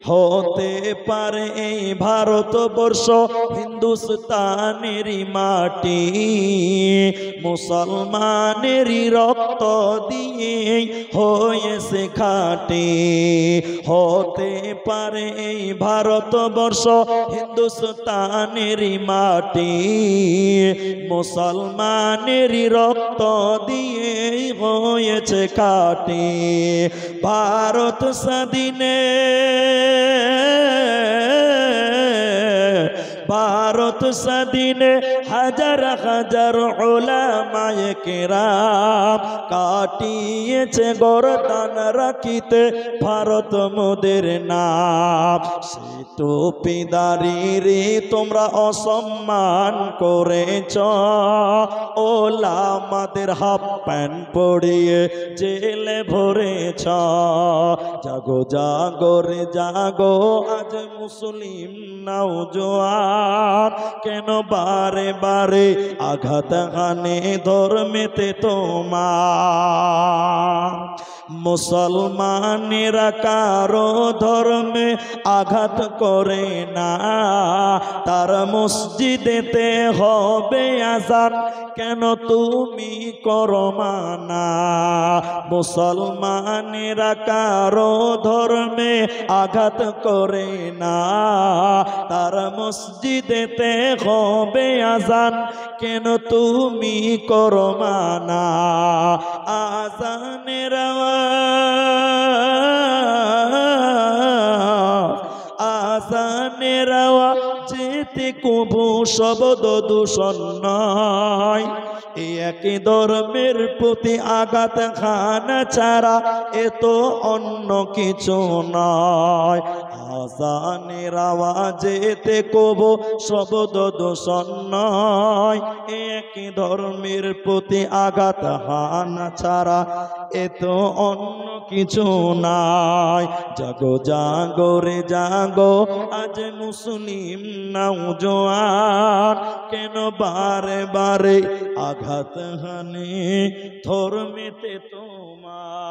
হতে পারে এই ভারতবর্ষ হিন্দুস্তানেরই মাটি, মুসলমানেরই রক্ত দিয়ে হয়েছে খাঁটি। হতে পারে এই ভারতবর্ষ হিন্দুস্তানেরই মাটি, মুসলমানেরই রক্ত দিয়ে হয়েছে খাঁটি। ভারত স্বাধীনে ভারত স্বাধীনে হাজার হাজার উলামায়ে কেরাম কাটিয়েছে গর্দান রাখিতে ভারত মোদের নাম। সে টুপিদারিরে তোমরা অসম্মান করেছ, ওলামাদের হাফ প্যান্ট পরিয়ে জেলে ভরেছ। জাগো জাগো রে জাগো আজ মুসলিম নওজোয়ান, কেন বারে বারে আঘাত হানে ধর্মেতে তোমার। মুসলমানেরা কারো ধর্মে আঘাত করে না, তার মসজিদেতে হবে আযান, কেন তুমি করো মানা। মুসলমানেরা কারো ধর্মে আঘাত করে না, তার মসজিদেতে হবে আযান, কেন তুমি করো মানা। আযানের আযানের যেতে কবু শব্দ দূষণ নয়, একই ধর্মের প্রতি আঘাত খানা ছাড়া এ তো অন্য কিছু নয়। আযানের আওয়াজেতে কবু শব্দ দূষণ নয়, একই ধর্মের প্রতি আঘাত হানা ছাড়া এ তো অন্য কিছু নাই। জাগো জাগো রে জাগো আজ মুসলিম নওজোয়ান, কেন বারে বারে আঘাত হানে ধর্মেতে তোমার।